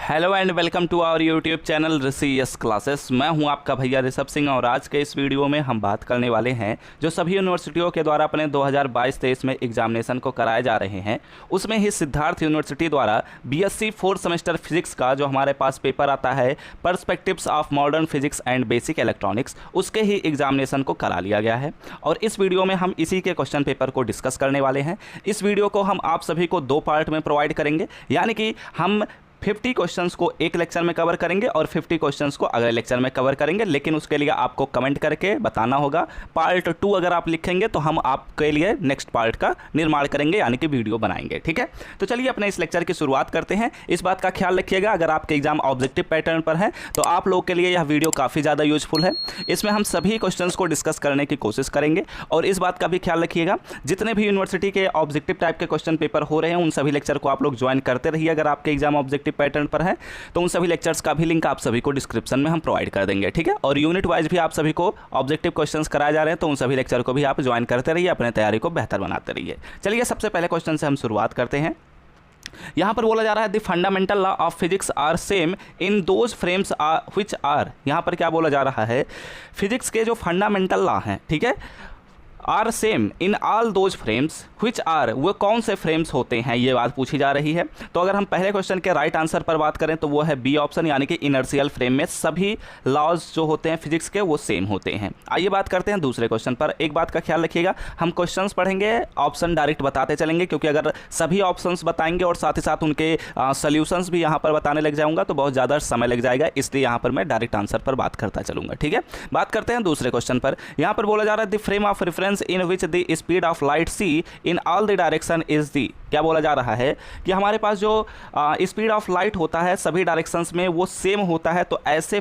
Hello and welcome to our YouTube channel Rishi yes classes. मैं हूं आपका भैया ऋषभ सिंह और आज के इस वीडियो में हम बात करने वाले हैं जो सभी यूनिवर्सिटियों के द्वारा अपने 2022-23 में एग्जामिनेशन को कराए जा रहे हैं, उसमें ही सिद्धार्थ यूनिवर्सिटी द्वारा बीएससी 4th सेमेस्टर फिजिक्स का जो हमारे पास पेपर आता है perspectives of modern physics and basic electronics, उसके ही एग्जामिनेशन को करा लिया गया है और इस वीडियो में हम इसी के क्वेश्चन पेपर को डिस्कस करने वाले हैं। इस वीडियो को हम आप सभी को 2 पार्ट में प्रोवाइड करेंगे, यानी कि हम 50 क्वेश्चंस को एक लेक्चर में कवर करेंगे और 50 क्वेश्चंस को अगले लेक्चर में कवर करेंगे, लेकिन उसके लिए आपको कमेंट करके बताना होगा। पार्ट 2 अगर आप लिखेंगे तो हम आपके लिए नेक्स्ट पार्ट का निर्माण करेंगे, यानी कि वीडियो बनाएंगे। ठीक है, तो चलिए अपने इस लेक्चर की शुरुआत करते हैं। इस बात का ख्याल रखिएगा, अगर आपके एग्जाम ऑब्जेक्टिव पैटर्न पर है तो आप लोग के लिए यह वीडियो काफ़ी ज़्यादा यूजफुल है। इसमें हम सभी क्वेश्चंस को डिस्कस करने की कोशिश करेंगे और इस बात का भी ख्याल रखिएगा, जितने भी यूनिवर्सिटी के ऑब्जेक्टिव टाइप के क्वेश्चन पेपर हो रहे हैं उन सभी लेक्चर को आप लोग ज्वाइन करते रहिए। अगर आपके एग्जाम ऑब्जेक्टिव पैटर्न पर है तो उन सभी लेक्चर्स का भी लिंक आप सभी को डिस्क्रिप्शन में हम प्रोवाइड कर देंगे। ठीक है, और यूनिट वाइज भी आप सभी को ऑब्जेक्टिव क्वेश्चंस कराए जा रहे हैं, तो उन सभी लेक्चर को भी आप ज्वाइन करते रहिए, अपने तैयारी को बेहतर बनाते रहिए। चलिए सबसे पहले क्वेश्चन से हम शुरुआत करते हैं। यहाँ पर बोला जा रहा है the fundamental law of physics are same in those frames which are. यहाँ पर क्या बोला जा रहा है, फिजिक्स के जो फंडामेंटल लॉ हैं, ठीक है, are same in all those frames which are, वो कौन से फ्रेम्स होते हैं, ये बात पूछी जा रही है। तो अगर हम पहले क्वेश्चन के राइट आंसर पर बात करें तो वो है बी ऑप्शन, यानी कि इनर्शियल फ्रेम में सभी लॉज जो होते हैं फिजिक्स के वो सेम होते हैं। आइए बात करते हैं दूसरे क्वेश्चन पर। एक बात का ख्याल रखिएगा, हम क्वेश्चंस पढ़ेंगे, ऑप्शन डायरेक्ट बताते चलेंगे, क्योंकि अगर सभी ऑप्शंस बताएंगे और साथ ही साथ उनके सोल्यूशंस भी यहाँ पर बताने लग जाऊँगा तो बहुत ज़्यादा समय लग जाएगा, इसलिए यहाँ पर मैं डायरेक्ट आंसर पर बात करता चलूँगा। ठीक है, बात करते हैं दूसरे क्वेश्चन पर। यहाँ पर बोला जा रहा है the frame of reference in which the speed of light C in all the direction is the. क्या बोला जा रहा है कि हमारे पास जो स्पीड ऑफ लाइट होता है सभी डायरेक्शंस में वो सेम होता है, तो ऐसे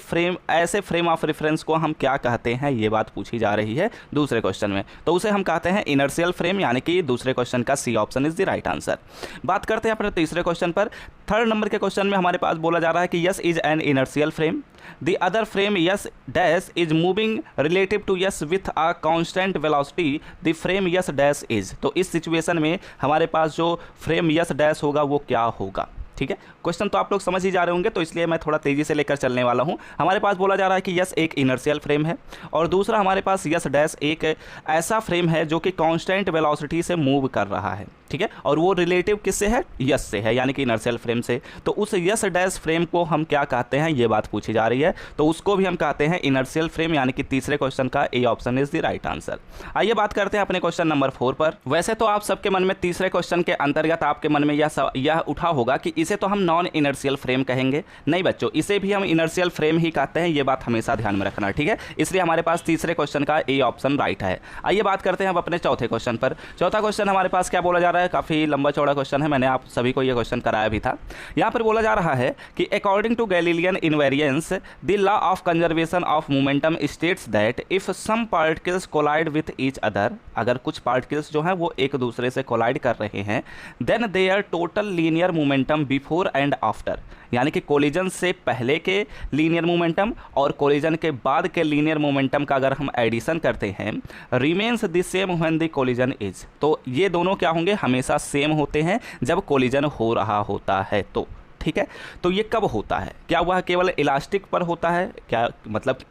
फ्रेम ऑफ रेफरेंस को हम क्या कहते हैं, ये बात पूछी जा रही है दूसरे क्वेश्चन में। तो उसे हम कहते हैं इनर्शियल फ्रेम, यानी कि दूसरे क्वेश्चन का C option is the right answer. बात करते हैं अपने तीसरे क्वेश्चन पर। 3rd नंबर के क्वेश्चन में हमारे पास बोला जा रहा है कि yes is an inertial frame, the other frame yes dash is moving relative to yes with a constant velocity, the frame yes dash is। तो इस सिचुएशन में हमारे पास जो फ्रेम yes dash होगा वो क्या होगा। ठीक है, क्वेश्चन तो आप लोग समझ ही जा रहे होंगे, तो इसलिए मैं थोड़ा तेजी से लेकर चलने वाला हूं। हमारे पास बोला जा रहा है कि यस एक इनर्शियल फ्रेम है और दूसरा हमारे पास यस डैश एक ऐसा फ्रेम है जो कि कांस्टेंट वेलोसिटी से मूव कर रहा है। ठीक है, और वो रिलेटिव किससे है, यस से है, यानी कि इनर्शियल फ्रेम से। तो उस यस डैश फ्रेम को हम क्या कहते हैं, ये बात पूछी जा रही है, तो उसको भी हम कहते हैं इनर्शियल फ्रेम, यानी कि तीसरे क्वेश्चन का A option is the right answer. आइए बात करते हैं अपने क्वेश्चन नंबर 4 पर। वैसे तो आप सबके मन में तीसरे क्वेश्चन के अंतर्गत आपके मन में यह उठा होगा कि इसे तो हम नॉन इनर्शियल फ्रेम कहेंगे। नहीं बच्चों, इसे भी हम इनर्शियल फ्रेम ही कहते हैं, ये बात हमेशा ध्यान में रखना। ठीक है, इसलिए हमारे पास तीसरे क्वेश्चन का ए ऑप्शन राइट है। आइए बात करते हैं अब अपने चौथे क्वेश्चन पर। चौथा क्वेश्चन हमारे पास क्या बोला जा रहा है, काफ़ी लंबा चौड़ा क्वेश्चन है, मैंने आप सभी को यह क्वेश्चन कराया भी था। यहाँ पर बोला जा रहा है कि according to Galilean invariance the law of conservation of momentum states that if some particles collide with each other, अगर कुछ पार्टिकल्स जो हैं वो एक दूसरे से कोलाइड कर रहे हैं, then their total linear momentum before and after, यानी कि कोलिजन से पहले के लीनियर मोमेंटम और कोलिजन के बाद के लीनियर मोमेंटम का अगर हम एडिशन करते हैं, remains the same when the collision is, तो ये दोनों क्या होंगे, हमेशा सेम होते हैं जब कोलिजन हो रहा होता है। तो ठीक है, तो ये कब होता है, क्या वह केवल इलास्टिक पर होता है, क्या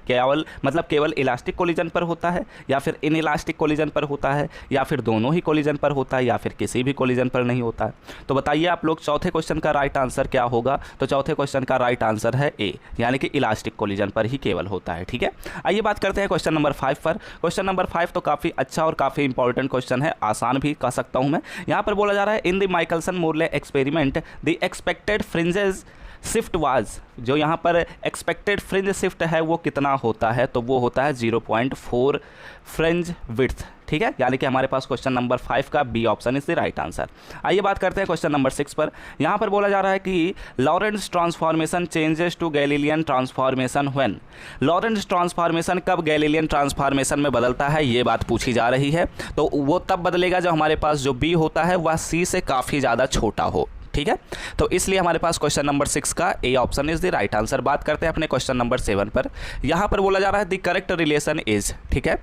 केवल इलास्टिक कोलिजन पर होता है, या फिर इन इलास्टिक कोलिजन पर होता है, या फिर दोनों ही कोलिजन पर होता है, या फिर किसी भी कोलिजन पर नहीं होता है। तो बताइए आप लोग चौथे क्वेश्चन का राइट आंसर क्या होगा। तो चौथे क्वेश्चन का राइट आंसर है ए, यानी कि इलास्टिक कोलिजन पर ही केवल होता है। ठीक है, आइए बात करते हैं क्वेश्चन नंबर 5 पर। क्वेश्चन नंबर 5 तो काफ़ी अच्छा और काफ़ी इंपॉर्टेंट क्वेश्चन है, आसान भी कह सकता हूँ मैं। यहाँ पर बोला जा रहा है in the Michelson Morley experiment the expected fringes shift was, जो यहाँ पर एक्सपेक्टेड फ्रिंज शिफ्ट है वो कितना होता है, तो वो होता है 0.4 फ्रिंज विड्थ। ठीक है, यानी कि हमारे पास क्वेश्चन नंबर 5 का B option is the right answer. आइए बात करते हैं क्वेश्चन नंबर 6 पर। यहाँ पर बोला जा रहा है कि Lorentz transformation changes to Galilean transformation when, Lorentz transformation कब गैलीलियन ट्रांसफॉर्मेशन में बदलता है, ये बात पूछी जा रही है। तो वो तब बदलेगा जब हमारे पास जो बी होता है वह सी से काफ़ी ज़्यादा छोटा हो। ठीक है, तो इसलिए हमारे पास क्वेश्चन नंबर 6 का A option is the right answer. बात करते हैं अपने क्वेश्चन नंबर 7 पर। यहाँ पर बोला जा रहा है द करेक्ट रिलेशन इज, ठीक है,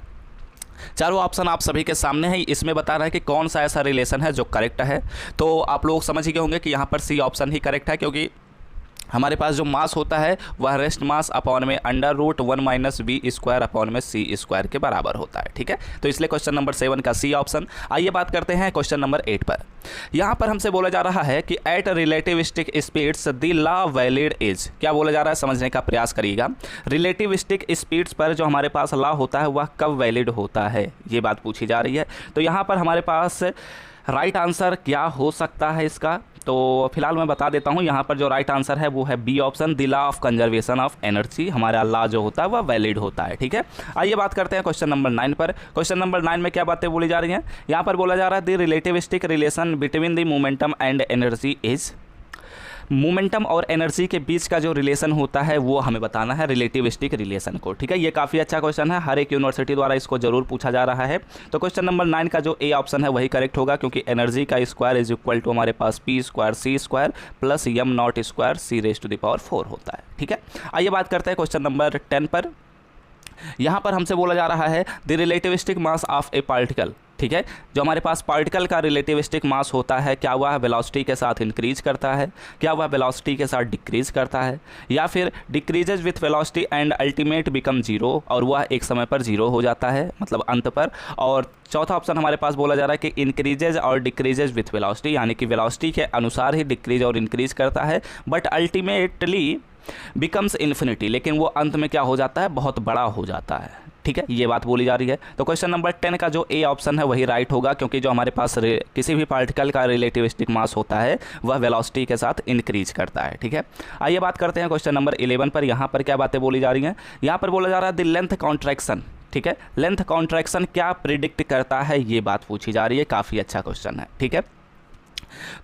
चारों ऑप्शन आप सभी के सामने है, इसमें बता रहा है कि कौन सा ऐसा रिलेशन है जो करेक्ट है। तो आप लोग समझ ही गए होंगे कि यहाँ पर सी ऑप्शन ही करेक्ट है, क्योंकि हमारे पास जो मास होता है वह रेस्ट मास अपॉन में under root 1 minus B square upon में सी स्क्वायर के बराबर होता है। ठीक है, तो इसलिए क्वेश्चन नंबर 7 का सी ऑप्शन। आइए बात करते हैं क्वेश्चन नंबर 8 पर। यहाँ पर हमसे बोला जा रहा है कि at relativistic speeds the law valid is. क्या बोला जा रहा है समझने का प्रयास करिएगा। रिलेटिविस्टिक स्पीड्स पर जो हमारे पास लॉ होता है वह कब वैलिड होता है, ये बात पूछी जा रही है। तो यहाँ पर हमारे पास राइट आंसर क्या हो सकता है इसका, तो फिलहाल मैं बता देता हूँ। यहाँ पर जो राइट आंसर है वो है B option, the law of conservation of energy. हमारा लॉ जो होता है वह वैलिड होता है। ठीक है, आइए बात करते हैं क्वेश्चन नंबर 9 पर। क्वेश्चन नंबर 9 में क्या बातें बोली जा रही हैं। यहाँ पर बोला जा रहा है the relativistic relation between the momentum and energy is. Momentum और एनर्जी के बीच का जो रिलेशन होता है वो हमें बताना है, रिलेटिविस्टिक रिलेशन को। ठीक है, ये काफ़ी अच्छा क्वेश्चन है, हर एक यूनिवर्सिटी द्वारा इसको जरूर पूछा जा रहा है। तो क्वेश्चन नंबर 9 का जो ए ऑप्शन है वही करेक्ट होगा, क्योंकि एनर्जी का स्क्वायर इज इक्वल टू हमारे पास P square C square plus M not square C raise to the power 4 होता है। ठीक है, आइए बात करते हैं क्वेश्चन नंबर 10 पर। यहाँ पर हमसे बोला जा रहा है the relativistic mass of A particle. ठीक है, जो हमारे पास पार्टिकल का रिलेटिविस्टिक मास होता है, क्या वह वेलोसिटी के साथ इंक्रीज करता है, क्या वह वेलोसिटी के साथ डिक्रीज करता है, या फिर decreases with velocity and ultimate become zero, और वह एक समय पर जीरो हो जाता है, मतलब अंत पर। और चौथा ऑप्शन हमारे पास बोला जा रहा है कि इंक्रीजेज और डिक्रीजेज विथ वेलोसिटी, यानी कि वेलोसिटी के अनुसार ही डिक्रीज और इंक्रीज करता है, बट अल्टीमेटली बिकम्स इन्फिनिटी, लेकिन वो अंत में क्या हो जाता है, बहुत बड़ा हो जाता है। ठीक है, ये बात बोली जा रही है। तो क्वेश्चन नंबर 10 का जो ए ऑप्शन है वही राइट होगा, क्योंकि जो हमारे पास किसी भी पार्टिकल का रिलेटिविस्टिक मास होता है वह वेलोसिटी के साथ इंक्रीज करता है। ठीक है, आइए बात करते हैं क्वेश्चन नंबर 11 पर। यहाँ पर क्या बातें बोली जा रही हैं। यहाँ पर बोला जा रहा है द लेंथ कॉन्ट्रैक्शन। ठीक है, लेंथ कॉन्ट्रैक्शन क्या प्रिडिक्ट करता है, ये बात पूछी जा रही है। काफ़ी अच्छा क्वेश्चन है। ठीक है,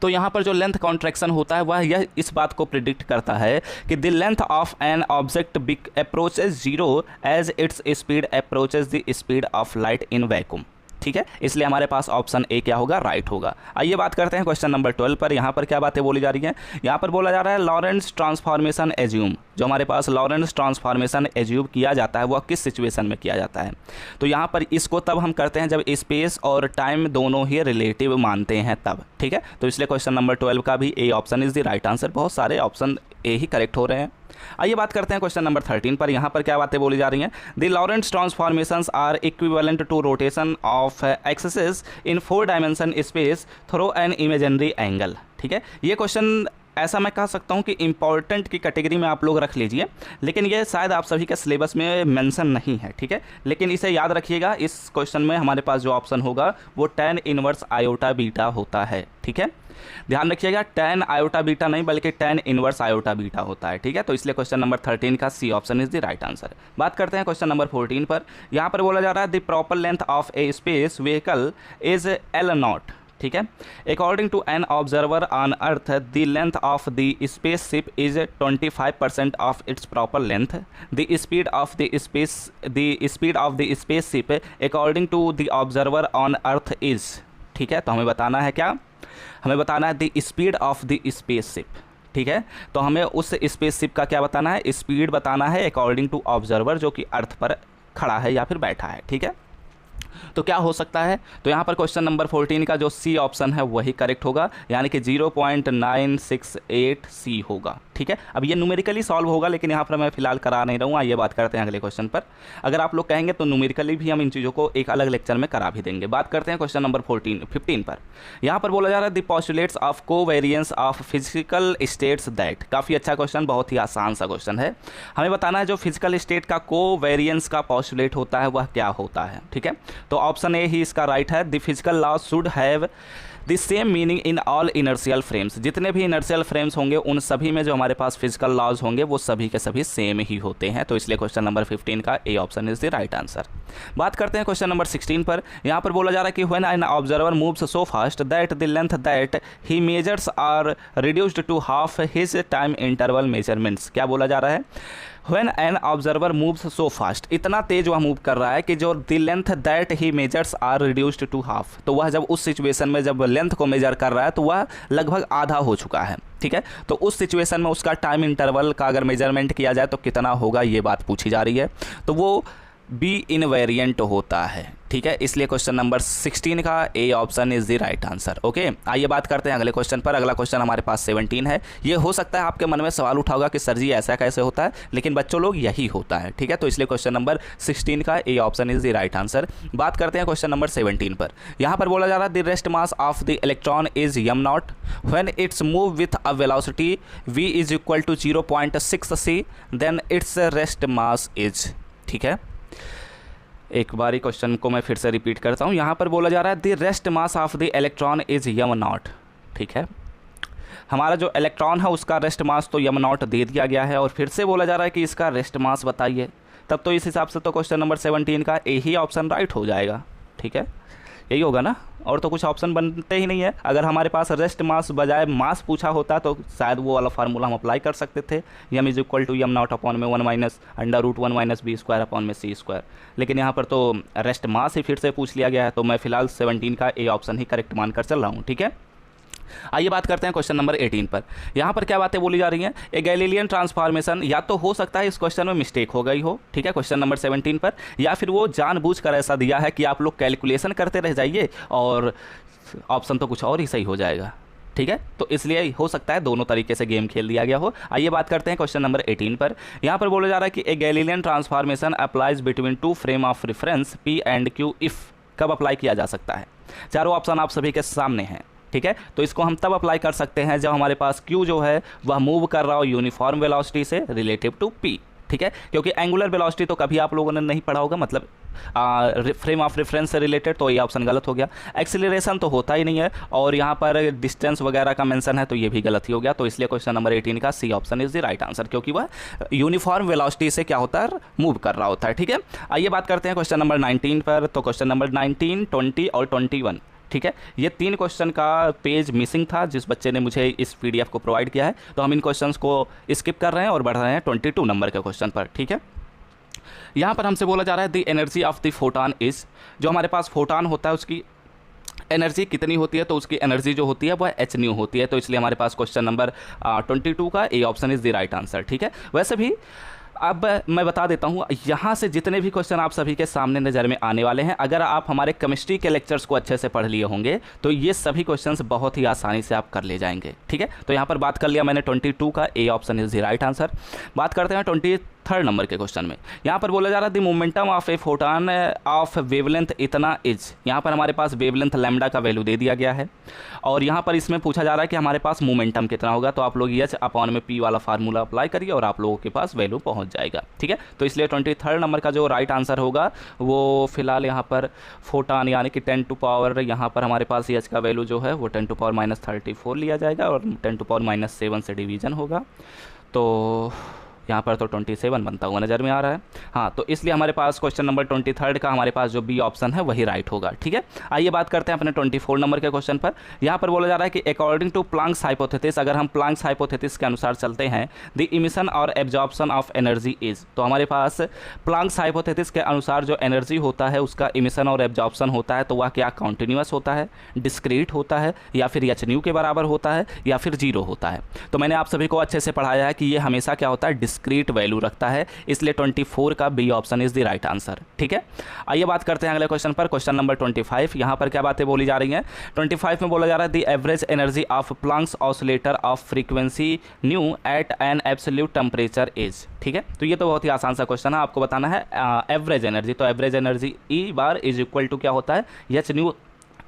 तो यहाँ पर जो लेंथ कॉन्ट्रैक्शन होता है वह यह इस बात को प्रिडिक्ट करता है कि the length of an object approaches zero as its speed approaches the speed of light in vacuum. ठीक है, इसलिए हमारे पास ऑप्शन ए क्या होगा, राइट होगा। आइए बात करते हैं क्वेश्चन नंबर 12 पर। यहाँ पर क्या बातें बोली जा रही हैं। यहाँ पर बोला जा रहा है लॉरेंट्ज ट्रांसफॉर्मेशन एज्यूम। जो हमारे पास लॉरेंट्ज ट्रांसफॉर्मेशन एज्यूम किया जाता है वह किस सिचुएशन में किया जाता है। तो यहाँ पर इसको तब हम करते हैं जब स्पेस और टाइम दोनों ही रिलेटिव मानते हैं तब। ठीक है, तो इसलिए क्वेश्चन नंबर 12 का भी A option is the right answer. बहुत सारे ऑप्शन ए ही करेक्ट हो रहे हैं। आइए बात करते हैं क्वेश्चन नंबर 13 पर। यहाँ पर क्या बातें बोली जा रही हैं। The Lorentz transformations are equivalent to rotation of axis in 4 dimension space through an imaginary angle. ठीक है, ये क्वेश्चन ऐसा मैं कह सकता हूँ कि इंपॉर्टेंट की कैटेगरी में आप लोग रख लीजिए, लेकिन ये शायद आप सभी के सिलेबस में मेंशन नहीं है। ठीक है, लेकिन इसे याद रखिएगा, इस क्वेश्चन में हमारे पास जो ऑप्शन होगा वो tan इनवर्स आयोटा बीटा होता है। ठीक है, ध्यान रखिएगा, tan आयोटा बीटा नहीं बल्कि tan इनवर्स आयोटा बीटा होता है। ठीक है, तो इसलिए क्वेश्चन नंबर 13 का C option is the right answer. बात करते हैं क्वेश्चन नंबर 14 पर। यहाँ पर बोला जा रहा है the proper length of a space vehicle is L nought. ठीक है, according to an observer on earth the length of the spaceship is 25% of its proper length. The speed of the spaceship according to the observer on earth is. ठीक है, तो हमें बताना है क्या, हमें बताना है the speed of the spaceship. ठीक है, तो हमें उस स्पेसशिप का क्या बताना है, स्पीड बताना है अकॉर्डिंग टू ऑब्जर्वर जो कि अर्थ पर खड़ा है या फिर बैठा है। ठीक है, तो क्या हो सकता है, तो यहाँ पर क्वेश्चन नंबर 14 का जो सी ऑप्शन है वही करेक्ट होगा, यानी कि 0.968 सी होगा। ठीक है, अब ये न्यूमेरिकली सॉल्व होगा, लेकिन यहाँ पर मैं फिलहाल करा नहीं रहूँगा। ये बात करते हैं अगले क्वेश्चन पर। अगर आप लोग कहेंगे तो न्यूमेरिकली भी हम इन चीज़ों को एक अलग लेक्चर में करा भी देंगे। बात करते हैं क्वेश्चन नंबर 15 पर। यहाँ पर बोला जा रहा है the postulates of covariance of physical states that. काफ़ी अच्छा क्वेश्चन, बहुत ही आसान सा क्वेश्चन है। हमें बताना है जो फिजिकल स्टेट का कोवेरिएंस का पोस्टुलेट होता है वह क्या होता है। ठीक है, तो ऑप्शन ए ही इसका राइट है। The physical law should have the same meaning in all inertial frames. जितने भी इनर्शियल फ्रेम्स होंगे उन सभी में जो हमारे पास फिजिकल लॉज होंगे वो सभी के सभी सेम ही होते हैं। तो इसलिए क्वेश्चन नंबर 15 का A option is the right answer. बात करते हैं क्वेश्चन नंबर 16 पर। यहाँ पर बोला जा रहा है कि when an observer moves so fast that the length that he measures are reduced to half his time interval measurements. क्या बोला जा रहा है, when an observer moves so fast, इतना तेज वह मूव कर रहा है कि जो the length that he measures are reduced to half, तो वह जब उस सिचुएशन में जब लेंथ को मेजर कर रहा है तो वह लगभग आधा हो चुका है। ठीक है, तो उस सिचुएशन में उसका टाइम इंटरवल का अगर मेजरमेंट किया जाए तो कितना होगा, ये बात पूछी जा रही है। तो वो बी इनवेरिएंट होता है। ठीक है, इसलिए क्वेश्चन नंबर 16 का A option is the right answer. Okay, आइए बात करते हैं अगले क्वेश्चन पर। अगला क्वेश्चन हमारे पास 17 है। ये हो सकता है आपके मन में सवाल उठा होगा कि सर जी ऐसा कैसे होता है, लेकिन बच्चों लोग यही होता है। ठीक है, तो इसलिए क्वेश्चन नंबर 16 का A option is the right answer. बात करते हैं क्वेश्चन नंबर 17 पर। यहाँ पर बोला जा रहा है the rest mass of the electron is m nought when it's move with a velocity v is equal to 0.6 c, then its rest mass is. ठीक है, एक बार क्वेश्चन को मैं फिर से रिपीट करता हूँ। यहाँ पर बोला जा रहा है the rest mass of the electron is m not. ठीक है, हमारा जो इलेक्ट्रॉन है उसका रेस्ट मास तो m नॉट दे दिया गया है, और फिर से बोला जा रहा है कि इसका रेस्ट मास बताइए। तब तो इस हिसाब से तो क्वेश्चन नंबर 17 का ए ही ऑप्शन राइट हो जाएगा। ठीक है, यही होगा ना, और तो कुछ ऑप्शन बनते ही नहीं है। अगर हमारे पास रेस्ट मास बजाय मास पूछा होता तो शायद वो वाला फार्मूला हम अप्लाई कर सकते थे, m is equal to m nought upon में 1 minus under root 1 minus B square upon में c स्क्वायर। लेकिन यहाँ पर तो रेस्ट मास ही फिर से पूछ लिया गया है, तो मैं फिलहाल 17 का ए ऑप्शन ही करेक्ट मानकर चल रहा हूँ। ठीक है, आइए बात करते हैं क्वेश्चन नंबर 18 पर। यहाँ पर क्या बातें बोली जा रही हैं, ए गैलीलियन ट्रांसफॉर्मेशन, या तो हो सकता है इस क्वेश्चन में मिस्टेक हो गई हो। ठीक है, क्वेश्चन नंबर 17 पर, या फिर वो जानबूझकर ऐसा दिया है कि आप लोग कैलकुलेशन करते रह जाइए और ऑप्शन तो कुछ और ही सही हो जाएगा। ठीक है, तो इसलिए हो सकता है दोनों तरीके से गेम खेल दिया गया हो। आइए बात करते हैं क्वेश्चन नंबर 18 पर। यहाँ पर बोला जा रहा है कि a Galilean transformation applies between two frame of reference P and Q if कब अप्लाई किया जा सकता है। चारों ऑप्शन आप सभी के सामने हैं। ठीक है, तो इसको हम तब अप्लाई कर सकते हैं जब हमारे पास Q जो है वह मूव कर रहा हो यूनिफॉर्म वेलोसिटी से रिलेटिव टू P। ठीक है, क्योंकि एंगुलर वेलोसिटी तो कभी आप लोगों ने नहीं पढ़ा होगा, मतलब फ्रेम ऑफ रेफरेंस से रिलेटेड, तो ये ऑप्शन गलत हो गया। एक्सीलरेशन तो होता ही नहीं है, और यहाँ पर डिस्टेंस वगैरह का मेंशन है, तो ये भी गलत ही हो गया। तो इसलिए क्वेश्चन नंबर 18 का C option is the right answer, क्योंकि वह यूनिफॉर्म वेलोसिटी से क्या होता है, मूव कर रहा होता है। ठीक है, आइए बात करते हैं क्वेश्चन नंबर 19 पर। तो क्वेश्चन नंबर 19, 20 और 21। ठीक है, ये 3 क्वेश्चन का पेज मिसिंग था जिस बच्चे ने मुझे इस PDF को प्रोवाइड किया है, तो हम इन क्वेश्चंस को स्किप कर रहे हैं और बढ़ रहे हैं 22 नंबर के क्वेश्चन पर। ठीक है, यहाँ पर हमसे बोला जा रहा है the energy of the photon is, जो हमारे पास फोटान होता है उसकी एनर्जी कितनी होती है, तो उसकी एनर्जी जो होती है वह h न्यू होती है। तो इसलिए हमारे पास क्वेश्चन नंबर 22 का A option is the right answer. ठीक है, वैसे भी अब मैं बता देता हूँ, यहाँ से जितने भी क्वेश्चन आप सभी के सामने नज़र में आने वाले हैं, अगर आप हमारे केमिस्ट्री के लेक्चर्स को अच्छे से पढ़ लिए होंगे तो ये सभी क्वेश्चंस बहुत ही आसानी से आप कर ले जाएंगे। ठीक है, तो यहाँ पर बात कर लिया मैंने 22 का, A option is the right answer. बात करते हैं 23rd नंबर के क्वेश्चन में। यहाँ पर बोला जा रहा है the momentum of A photon of wavelength इतना इज। यहाँ पर हमारे पास वेवलेंथ लैम्डा का वैल्यू दे दिया गया है, और यहाँ पर इसमें पूछा जा रहा है कि हमारे पास मोमेंटम कितना होगा। तो आप लोग H अपॉन में P वाला फार्मूला अप्लाई करिए और आप लोगों के पास वैल्यू पहुँच जाएगा। ठीक है, तो इसलिए 23rd नंबर का जो राइट आंसर होगा वो फिलहाल यहाँ पर फोटान यानी कि 10 टू पावर, यहाँ पर हमारे पास H का वैल्यू जो है वो 10 टू पावर -34 लिया जाएगा, और 10 टू पावर -7 से डिवीजन होगा। तो यहाँ पर तो 27 बनता हुआ नज़र में आ रहा है। हाँ, तो इसलिए हमारे पास क्वेश्चन नंबर 23rd का हमारे पास जो बी ऑप्शन है वही राइट होगा। ठीक है, आइए बात करते हैं अपने 24 नंबर के क्वेश्चन पर। यहाँ पर बोला जा रहा है कि अकॉर्डिंग टू प्लांक्स हाइपोथेसिस, अगर हम प्लांक्स हाइपोथेसिस के अनुसार चलते हैं, द इमिशन और एब्जॉर्प्शन ऑफ एनर्जी इज। तो हमारे पास प्लांक्स हाइपोथेसिस के अनुसार जो एनर्जी होता है उसका इमिशन और एब्जॉर्प्शन होता है, तो वह क्या कॉन्टिन्यूस होता है, डिस्क्रीट होता है, या फिर h न्यू के बराबर होता है, या फिर 0 होता है। तो मैंने आप सभी को अच्छे से पढ़ाया है कि ये हमेशा क्या होता है, डिस्क्रीट वैल्यू रखता है, इसलिए 24 का B option is the right answer. ठीक है, आइए बात करते हैं अगले क्वेश्चन पर। Question number 25। यहाँ पर क्या बातें बोली जा रही हैं, 25 में बोला जा रहा है the average energy of Planck's oscillator of frequency nu at an absolute temperature is. ठीक है, तो ये तो बहुत ही आसान सा क्वेश्चन है, आपको बताना है एवरेज एनर्जी। तो average energy E bar is equal to क्या होता है, H nu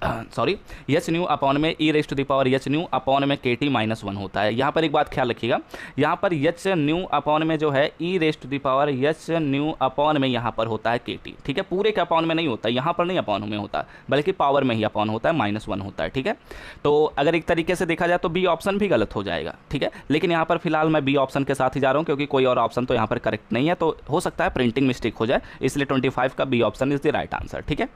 H nu upon में e raise to the power H nu upon में KT -1 होता है। यहाँ पर एक बात ख्याल रखिएगा, यहाँ पर H न्यू अपॉन में जो है e raise to the power H nu upon में यहाँ पर होता है KT। ठीक है, पूरे के अपॉन में नहीं होता, यहाँ पर नहीं अपॉन में होता, बल्कि पावर में ही अपॉन होता है, -1 होता है। ठीक है, तो अगर एक तरीके से देखा जाए तो बी ऑप्शन भी गलत हो जाएगा। ठीक है, लेकिन यहाँ पर फिलहाल मैं बी ऑप्शन के साथ ही जा रहा हूँ, क्योंकि कोई और ऑप्शन तो यहाँ पर करेक्ट नहीं है, तो हो सकता है प्रिंटिंग मिस्टेक हो जाए, इसलिए 25 का B option is the right answer. ठीक है,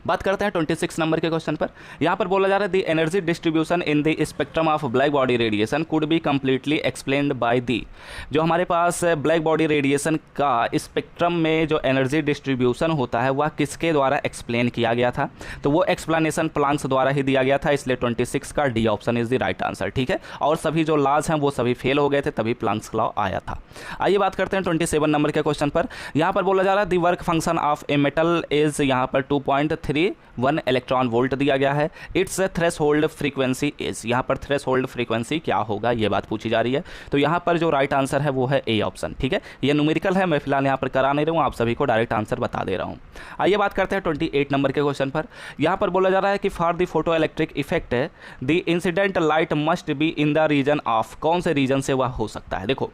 बात करते हैं 26 नंबर के क्वेश्चन पर। यहाँ पर बोला जा रहा है the energy distribution in the spectrum of black body radiation could be completely explained by the. जो हमारे पास ब्लैक बॉडी रेडिएशन का स्पेक्ट्रम में जो एनर्जी डिस्ट्रीब्यूशन होता है वह किसके द्वारा एक्सप्लेन किया गया था, तो वो एक्सप्लेनेशन प्लांक्स द्वारा ही दिया गया था, इसलिए 26 का D option is the right answer. ठीक है, और सभी जो लॉज हैं वो सभी फेल हो गए थे, तभी प्लांक्स लॉ आया था। आइए बात करते हैं 27 नंबर के क्वेश्चन पर। यहाँ पर बोला जा रहा है the work function of a metal is यहाँ पर 2.31 इलेक्ट्रॉन वोल्ट दिया गया है। इट्स थ्रेशोल्ड फ्रीक्वेंसी इज, यहाँ पर थ्रेशोल्ड फ्रीक्वेंसी क्या होगा ये बात पूछी जा रही है। तो यहाँ पर जो राइट आंसर है वो है ए ऑप्शन। ठीक है, ये न्यूमेरिकल है, मैं फिलहाल यहाँ पर करा नहीं रहा हूँ, आप सभी को डायरेक्ट आंसर बता दे रहा हूँ। आइए बात करते हैं 28 नंबर के क्वेश्चन पर। यहाँ पर बोला जा रहा है कि for the photoelectric effect the incident light must be in the region of, कौन से रीजन से वह हो सकता है। देखो,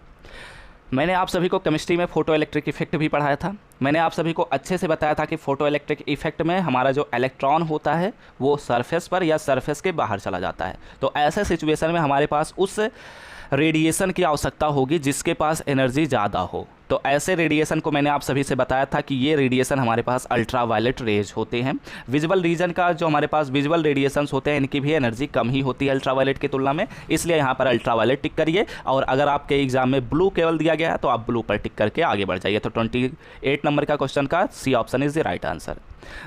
मैंने आप सभी को केमिस्ट्री में फोटो इलेक्ट्रिक इफेक्ट भी पढ़ाया था। मैंने आप सभी को अच्छे से बताया था कि फोटो इलेक्ट्रिक इफेक्ट में हमारा जो इलेक्ट्रॉन होता है वो सरफेस पर या सरफेस के बाहर चला जाता है। तो ऐसे सिचुएशन में हमारे पास उस रेडिएशन की आवश्यकता होगी जिसके पास एनर्जी ज़्यादा हो। तो ऐसे रेडिएशन को मैंने आप सभी से बताया था कि ये रेडिएशन हमारे पास अल्ट्रा वायलेट रेज होते हैं। विजुअल रीजन का जो हमारे पास विजुअल रेडिएशंस होते हैं इनकी भी एनर्जी कम ही होती है अल्ट्रा वायलेट की तुलना में, इसलिए यहाँ पर अल्ट्रा वायलेट टिक करिए। और अगर आपके एग्जाम में ब्लू केवल दिया गया है तो आप ब्लू पर टिक करके आगे बढ़ जाइए। तो 28 नंबर का क्वेश्चन का C option is the right answer.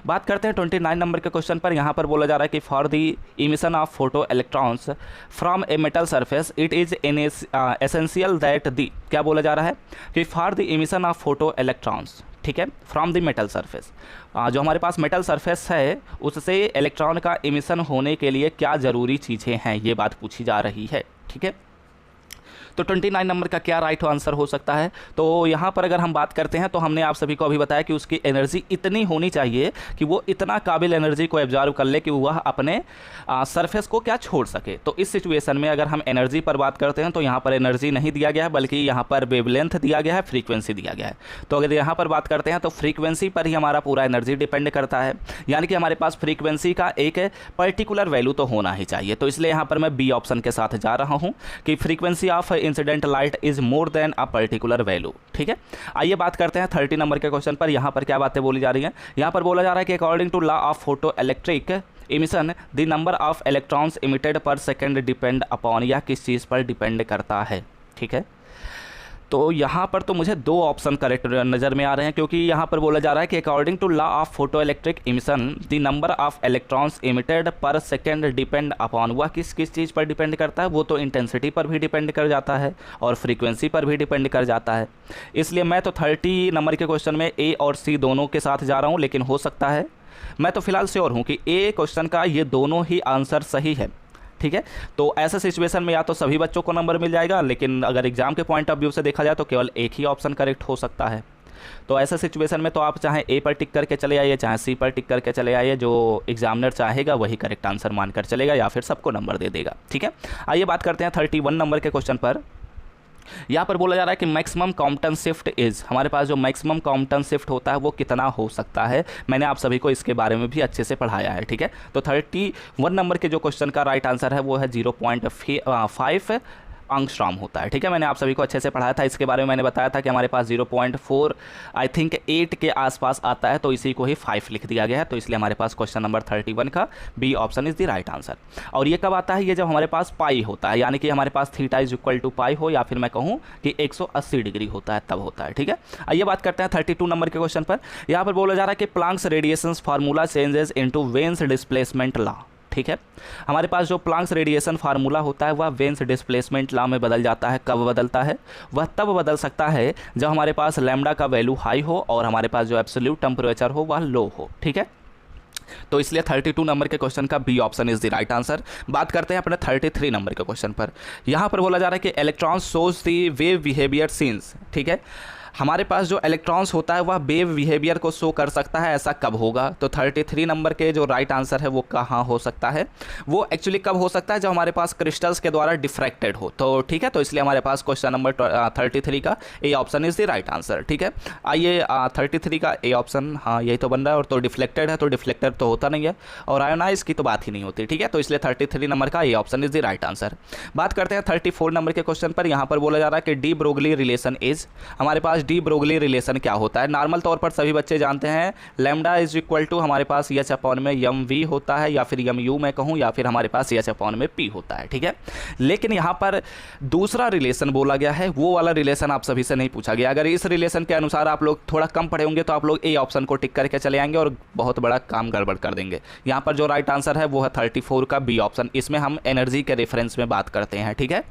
बात करते हैं 29 नंबर के क्वेश्चन पर। यहाँ पर बोला जा रहा है कि for the emission of photo electrons from a metal surface it is essential that the, क्या बोला जा रहा है कि for the emission of photo electrons, ठीक है, फ्रॉम द मेटल सरफेस, जो हमारे पास मेटल सरफेस है उससे इलेक्ट्रॉन का इमिशन होने के लिए क्या ज़रूरी चीज़ें हैं, ये बात पूछी जा रही है। ठीक है, तो 29 नंबर का क्या राइट आंसर हो सकता है। तो यहाँ पर अगर हम बात करते हैं तो हमने आप सभी को अभी बताया कि उसकी एनर्जी इतनी होनी चाहिए कि वो इतना काबिल एनर्जी को एब्जॉर्व कर ले कि वह अपने सरफेस को क्या छोड़ सके। तो इस सिचुएशन में अगर हम एनर्जी पर बात करते हैं तो यहाँ पर एनर्जी नहीं दिया गया है, बल्कि यहाँ पर वेवलेंथ दिया गया है, फ्रीक्वेंसी दिया गया है। तो अगर यहाँ पर बात करते हैं तो फ्रीक्वेंसी पर ही हमारा पूरा एनर्जी डिपेंड करता है, यानी कि हमारे पास फ्रीक्वेंसी का एक पर्टिकुलर वैल्यू तो होना ही चाहिए। तो इसलिए यहाँ पर मैं बी ऑप्शन के साथ जा रहा हूँ कि frequency of incident light is more than a particular value. ठीक है, आइए बात करते हैं 30 नंबर के क्वेश्चन पर। यहाँ पर क्या बातें बोली जा रही हैं। यहाँ पर बोला जा रहा है कि according to law of photoelectric emission the number of electrons emitted per second depend upon, यह किस चीज़ पर डिपेंड करता है। ठीक है, तो यहाँ पर तो मुझे दो ऑप्शन करेक्ट नज़र में आ रहे हैं, क्योंकि यहाँ पर बोला जा रहा है कि according to law of photoelectric emission the number of electrons emitted per second depend upon, वह किस किस चीज़ पर डिपेंड करता है, वो तो इंटेंसिटी पर भी डिपेंड कर जाता है और फ्रीक्वेंसी पर भी डिपेंड कर जाता है। इसलिए मैं तो 30 नंबर के क्वेश्चन में ए और सी दोनों के साथ जा रहा हूँ, लेकिन हो सकता है, मैं तो फिलहाल श्योर हूँ कि ए क्वेश्चन का ये दोनों ही आंसर सही है। ठीक है, तो ऐसे सिचुएशन में या तो सभी बच्चों को नंबर मिल जाएगा, लेकिन अगर एग्जाम के पॉइंट ऑफ व्यू से देखा जाए तो केवल एक ही ऑप्शन करेक्ट हो सकता है। तो ऐसे सिचुएशन में तो आप चाहे ए पर टिक करके चले आइए, चाहे सी पर टिक करके चले आइए, जो एग्जामिनर चाहेगा वही करेक्ट आंसर मानकर चलेगा या फिर सबको नंबर दे देगा। ठीक है, आइए बात करते हैं 31 नंबर के क्वेश्चन पर। यहाँ पर बोला जा रहा है कि मैक्सिमम कॉम्पटन शिफ्ट इज़, हमारे पास जो मैक्सिमम कॉम्पटन शिफ्ट होता है वो कितना हो सकता है। मैंने आप सभी को इसके बारे में भी अच्छे से पढ़ाया है। ठीक है, तो 31 नंबर के जो क्वेश्चन का राइट आंसर है वो है 0.5 एंगस्ट्रॉम होता है। ठीक है, मैंने आप सभी को अच्छे से पढ़ाया था, इसके बारे में मैंने बताया था कि हमारे पास 0.4 आई थिंक 8 के आसपास आता है, तो इसी को ही 5 लिख दिया गया है। तो इसलिए हमारे पास क्वेश्चन नंबर 31 का B option is the right answer. और ये कब आता है, ये जब हमारे पास पाई होता है, यानी कि हमारे पास थीटा इज इक्वल टू पाई हो, या फिर मैं कहूँ कि 180 डिग्री होता है, तब होता है। ठीक है, आइए बात करते हैं 32 नंबर के क्वेश्चन पर। यहाँ पर बोला जा रहा है कि Planck's radiations formula changes into veins displacement law. ठीक है, हमारे पास जो प्लांक्स रेडिएशन फार्मूला होता है वह वेन्स डिस्प्लेसमेंट लॉ में बदल जाता है। कब बदलता है, वह तब बदल सकता है जब हमारे पास लैम्डा का वैल्यू हाई हो और हमारे पास जो एब्सोल्यूट टेम्परेचर हो वह लो हो। ठीक है, तो इसलिए 32 नंबर के क्वेश्चन का B option is the right answer. बात करते हैं अपने 33 नंबर के क्वेश्चन पर। यहाँ पर बोला जा रहा है कि electron shows the wave behaviour scenes. ठीक है, हमारे पास जो इलेक्ट्रॉन्स होता है वह वेव बिहेवियर को शो कर सकता है, ऐसा कब होगा। तो 33 नंबर के जो राइट आंसर है वो कहाँ हो सकता है, वो एक्चुअली कब हो सकता है, जब हमारे पास क्रिस्टल्स के द्वारा डिफ्रैक्टेड हो। तो ठीक है, तो इसलिए हमारे पास क्वेश्चन नंबर 33 का A option is the right answer. ठीक है, आइए 33 का ए ऑप्शन, हाँ यही तो बन रहा है, और तो डिफ्लेक्टेड है, तो डिफ्लेक्टेड तो होता नहीं है, और आयोनाइज की तो बात ही नहीं होती। ठीक है, तो इसलिए 33 नंबर का A option is the right answer. बात करते हैं 34 नंबर के क्वेश्चन पर। यहाँ पर बोला जा रहा है कि डी ब्रोगली रिलेशन इज, हमारे पास डी ब्रोगली रिलेशन क्या होता है। नॉर्मल तौर पर सभी बच्चे जानते हैं लैम्डा इज इक्वल टू हमारे पास एच अपॉन में यम वी होता है, या फिर यम यू मैं कहूँ, या फिर हमारे पास एच अपॉन में पी होता है, ठीक है। लेकिन यहाँ पर दूसरा रिलेशन बोला गया है, वो वाला रिलेशन आप सभी से नहीं पूछा गया। अगर इस रिलेशन के अनुसार आप लोग थोड़ा कम पढ़े होंगे तो आप लोग ए ऑप्शन को टिक करके चले आएंगे और बहुत बड़ा काम गड़बड़ कर देंगे। यहाँ पर जो राइट आंसर है वो है 34 का बी ऑप्शन। इसमें हम एनर्जी के रेफरेंस में बात करते हैं, ठीक है।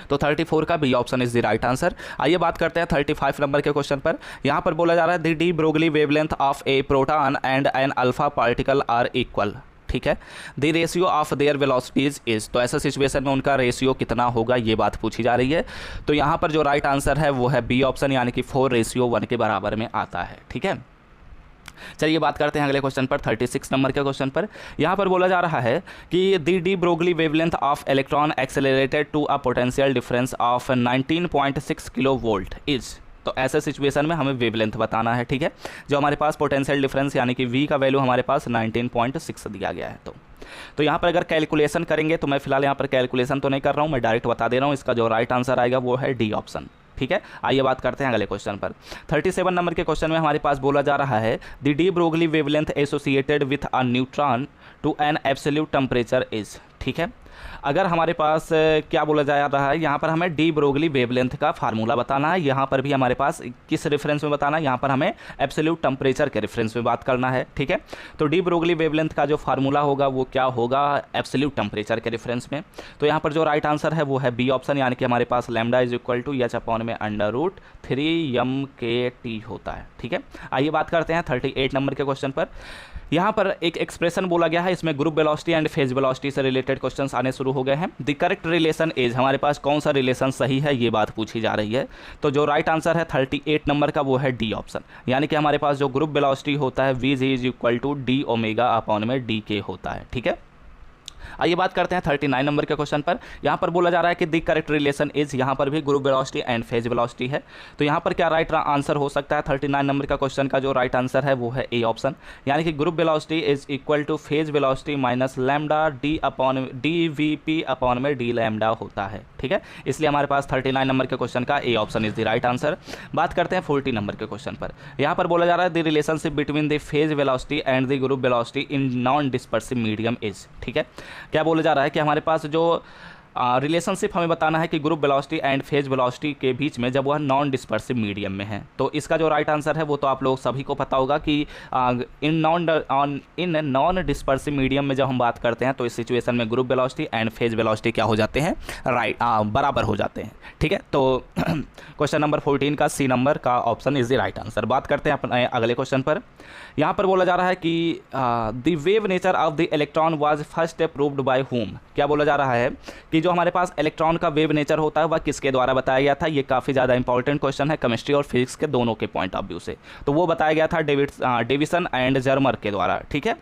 तो 34 का B option is the right answer. आइए बात करते हैं 35 नंबर के क्वेश्चन पर। यहाँ पर बोला जा रहा है the de Broglie wavelength of a proton and an alpha particle are equal, ठीक है। The ratio of their velocities is, तो ऐसा सिचुएशन में उनका रेशियो कितना होगा ये बात पूछी जा रही है। तो यहाँ पर जो राइट आंसर है वो है बी ऑप्शन, यानी कि 4:1 के बराबर में आता है, ठीक है। चलिए बात करते हैं अगले क्वेश्चन पर, 36 नंबर के क्वेश्चन पर। यहाँ पर बोला जा रहा है कि the de Broglie wavelength of electron accelerated to a potential difference of 19.6 kilo volt is, तो ऐसे सिचुएशन में हमें वेवलेंथ बताना है, ठीक है। जो हमारे पास पोटेंशियल डिफरेंस यानी कि v का वैल्यू हमारे पास 19.6 दिया गया है। तो यहाँ पर अगर कैलकुलेशन करेंगे, तो मैं फिलहाल यहाँ पर कैलकुलेशन तो नहीं कर रहा हूँ, मैं डायरेक्ट बता दे रहा हूँ। इसका जो राइट आंसर आएगा वो है डी ऑप्शन, ठीक है। आइए बात करते हैं अगले क्वेश्चन पर। 37 नंबर के क्वेश्चन में हमारे पास बोला जा रहा है the de Broglie wavelength associated with a neutron to an absolute temperature is, ठीक है। अगर हमारे पास क्या बोला जा रहा है, यहाँ पर हमें डी ब्रोगली वेवलेंथ का फार्मूला बताना है। यहाँ पर भी हमारे पास किस रेफरेंस में बताना है, यहाँ पर हमें एब्सोल्यूट टेम्परेचर के रेफरेंस में बात करना है, ठीक है। तो डी ब्रोगली वेवलेंथ का जो फार्मूला होगा वो क्या होगा, एब्सोल्यूट टेम्परेचर के रेफरेंस में। तो यहाँ पर जो राइट आंसर है वो है बी ऑप्शन, यानी कि हमारे पास lambda is equal to H upon में √3 mkt होता है, ठीक है। आइए बात करते हैं 38 नंबर के क्वेश्चन पर। यहाँ पर एक एक्सप्रेशन बोला गया है, इसमें group velocity and phase velocity से रिलेटेड क्वेश्चंस आने शुरू हो गए हैं। द करेक्ट रिलेशन इज, हमारे पास कौन सा रिलेशन सही है ये बात पूछी जा रही है। तो जो राइट आंसर है 38 नंबर का वो है डी ऑप्शन, यानी कि हमारे पास जो ग्रुप वेलोसिटी होता है v is equal to d omega upon में डी के होता है, ठीक है। आइए बात करते हैं 39 नंबर के क्वेश्चन पर। यहाँ पर बोला जा रहा है कि द करेक्ट रिलेशन इज, यहाँ पर भी group velocity and phase velocity है। तो यहाँ पर क्या राइट आंसर हो सकता है 39 नंबर का क्वेश्चन का जो राइट आंसर है वो है ए ऑप्शन, यानी कि group velocity is equal two phase velocity minus lambda D upon D V P upon में डी लैम्डा होता है, ठीक है। इसलिए हमारे पास 39 नंबर के क्वेश्चन का A option is the right answer. बात करते हैं 40 नंबर के क्वेश्चन पर। यहाँ पर बोला जा रहा है the relationship between the phase velocity and the group velocity in non dispersive medium is, ठीक है। क्या बोला जा रहा है कि हमारे पास जो रिलेशनशिप हमें बताना है कि group velocity and phase velocity के बीच में जब वह नॉन डिस्पर्सिव मीडियम में है। तो इसका जो राइट आंसर है वो तो आप लोग सभी को पता होगा कि इन नॉन डिस्पर्सिव मीडियम में जब हम बात करते हैं तो इस सिचुएशन में group velocity and phase velocity क्या हो जाते हैं, बराबर हो जाते हैं, ठीक है। तो क्वेश्चन नंबर 14 का सी नंबर का option is the right answer. बात करते हैं अपने अगले क्वेश्चन पर। यहाँ पर बोला जा रहा है कि the wave nature of the electron was first proved by whom. क्या बोला जा रहा है कि जो हमारे पास इलेक्ट्रॉन का वेव नेचर होता है वह किसके द्वारा बताया गया था। ये काफ़ी ज़्यादा इंपॉर्टेंट क्वेश्चन है केमिस्ट्री और फिजिक्स के दोनों के पॉइंट ऑफ व्यू से। तो वो बताया गया था डेविसन एंड जर्मर के द्वारा, ठीक है।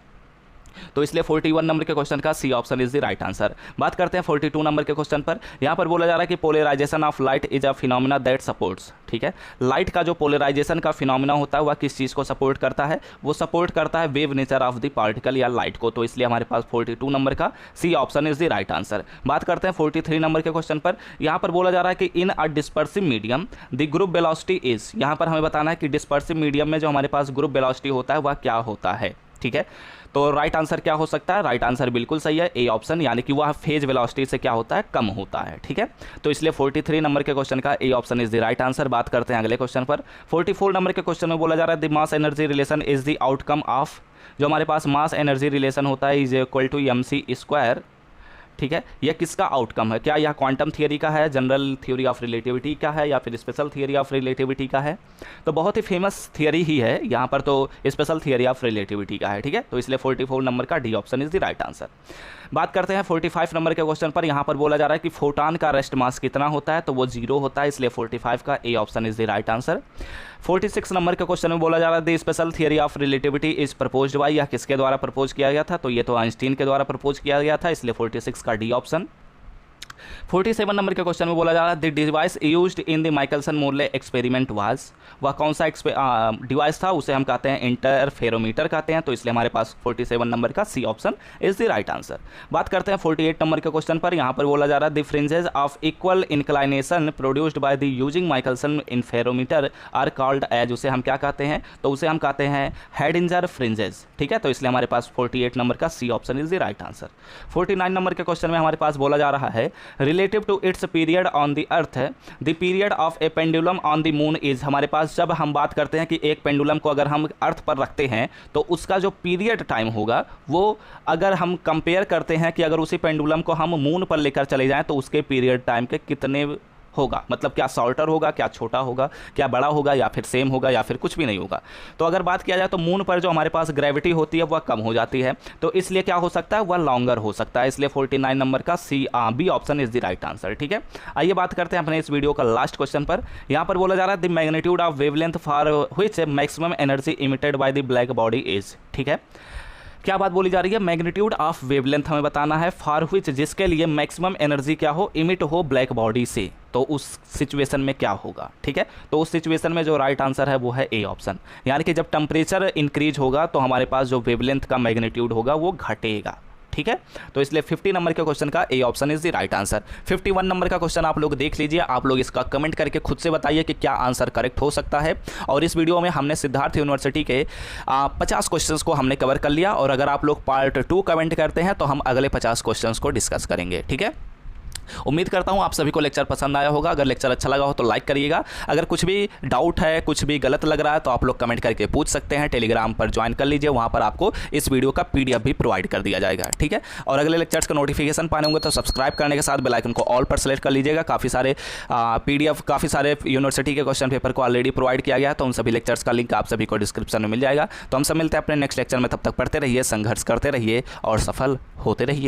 तो इसलिए 41 नंबर के क्वेश्चन का C option is the right answer. बात करते हैं 42 नंबर के क्वेश्चन पर। यहाँ पर बोला जा रहा है कि polarisation of light is a phenomena that supports, ठीक है। लाइट का जो पोलराइजेशन का फिनोमिना होता है वह किस चीज़ को सपोर्ट करता है, वो सपोर्ट करता है wave nature of the particle या लाइट को। तो इसलिए हमारे पास 42 नंबर का C option is the right answer. बात करते हैं 43 नंबर के क्वेश्चन पर। यहाँ पर बोला जा रहा है कि in a dispersive medium the group velocity is, यहाँ पर हमें बताना है कि डिस्पर्सिव मीडियम में जो हमारे पास ग्रुप वेलोसिटी होता है वह क्या होता है, ठीक है। तो राइट आंसर क्या हो सकता है, राइट आंसर बिल्कुल सही है ए ऑप्शन, यानी कि वह फेज वेलोसिटी से क्या होता है, कम होता है, ठीक है। तो इसलिए 43 नंबर के क्वेश्चन का A option is the right answer. बात करते हैं अगले क्वेश्चन पर। 44 नंबर के क्वेश्चन में बोला जा रहा है the mass energy relation is the outcome of, जो हमारे पास मास एनर्जी रिलेशन होता है इज इक्वल टू mc², ठीक है। यह किसका आउटकम है, क्या यह क्वांटम थियरी का है, जनरल थ्योरी ऑफ रिलेटिविटी का है, या फिर स्पेशल थियरी ऑफ रिलेटिविटी का है। तो बहुत ही फेमस थियरी ही है यहाँ पर, तो स्पेशल थियरी ऑफ रिलेटिविटी का है, ठीक है। तो इसलिए 44 नंबर का D option is the right answer. बात करते हैं 45 नंबर के क्वेश्चन पर। यहाँ पर बोला जा रहा है कि फोटॉन का रेस्ट मास कितना होता है, तो वो 0 होता है, इसलिए 45 का A option is the right answer. 46 number के क्वेश्चन में बोला जा रहा है the special theory of relativity is proposed by, यह किसके द्वारा प्रपोज किया गया था, तो ये तो आइंस्टीन के द्वारा प्रपोज किया गया था, इसलिए 46 का डी ऑप्शन। 47 नंबर के क्वेश्चन में बोला जा रहा है the device used in the Michelson Morley experiment was, वह कौन सा डिवाइस था, उसे हम कहते हैं इंटरफेरोमीटर कहते हैं। तो इसलिए हमारे पास 47 नंबर का C option is the right answer. बात करते हैं 48 नंबर के क्वेश्चन पर। यहाँ पर बोला जा रहा है the fringes of equal inclination produced by the using Michelson interferometer are called as, उसे हम क्या कहते हैं, तो उसे हम कहते हैं हेडिंजर फ्रिंजेस। ठीक है, तो इसलिए हमारे पास 48 नंबर का C option is the right answer. 49 number के क्वेश्चन में हमारे पास बोला जा रहा है relative to its period on the earth the period of a pendulum on the moon is. हमारे पास जब हम बात करते हैं कि एक पेंडुलम को अगर हम अर्थ पर रखते हैं तो उसका जो पीरियड टाइम होगा वो अगर हम कंपेयर करते हैं कि अगर उसी पेंडुलम को हम मून पर लेकर चले जाएं तो उसके पीरियड टाइम के कितने होगा, मतलब क्या शॉर्टर होगा, क्या छोटा होगा, क्या बड़ा होगा, या फिर सेम होगा, या फिर कुछ भी नहीं होगा। तो अगर बात किया जाए तो मून पर जो हमारे पास ग्रेविटी होती है वह कम हो जाती है, तो इसलिए क्या हो सकता है, वह लॉन्गर हो सकता है। इसलिए 49 नंबर का B option is the right answer. ठीक है, आइए बात करते हैं अपने इस वीडियो का लास्ट क्वेश्चन पर। यहाँ पर बोला जा रहा है the magnitude of wavelength for which maximum energy emitted by the black body is. ठीक है, क्या बात बोली जा रही है, मैग्नीट्यूड ऑफ वेवलेंथ हमें बताना है फॉर व्हिच, जिसके लिए मैक्सिमम एनर्जी क्या हो, इमिट हो ब्लैक बॉडी से, तो उस सिचुएशन में क्या होगा। ठीक है, तो उस सिचुएशन में जो राइट आंसर है वो है ए ऑप्शन, यानी कि जब टेम्परेचर इंक्रीज होगा तो हमारे पास जो वेवलेंथ का मैग्नीट्यूड होगा वो घटेगा। ठीक है, तो इसलिए 50 नंबर के क्वेश्चन का A option is the right answer. 51 number का क्वेश्चन आप लोग देख लीजिए, आप लोग इसका कमेंट करके खुद से बताइए कि क्या आंसर करेक्ट हो सकता है। और इस वीडियो में हमने सिद्धार्थ यूनिवर्सिटी के 50 क्वेश्चंस को हमने कवर कर लिया, और अगर आप लोग पार्ट 2 कमेंट करते हैं तो हम अगले 50 क्वेश्चंस को डिस्कस करेंगे। ठीक है, उम्मीद करता हूं आप सभी को लेक्चर पसंद आया होगा। अगर लेक्चर अच्छा लगा हो तो लाइक करिएगा। अगर कुछ भी डाउट है, कुछ भी गलत लग रहा है तो आप लोग कमेंट करके पूछ सकते हैं। टेलीग्राम पर ज्वाइन कर लीजिए, वहां पर आपको इस वीडियो का PDF भी प्रोवाइड कर दिया जाएगा। ठीक है, और अगले लेक्चर्स का नोटिफिकेशन पाने होंगे तो सब्सक्राइब करने के साथ बेल आइकन को ऑल पर सेलेक्ट कर लीजिएगा। काफ़ी सारे PDF, काफ़ी सारे यूनिवर्सिटी के क्वेश्चन पेपर को ऑलरेडी प्रोवाइड किया गया है, तो उन सभी लेक्चर्स का लिंक आप सभी को डिस्क्रिप्शन में मिल जाएगा। तो हम सब मिलते हैं अपने नेक्स्ट लेक्चर में, तब तक पढ़ते रहिए, संघर्ष करते रहिए और सफल होते रहिए।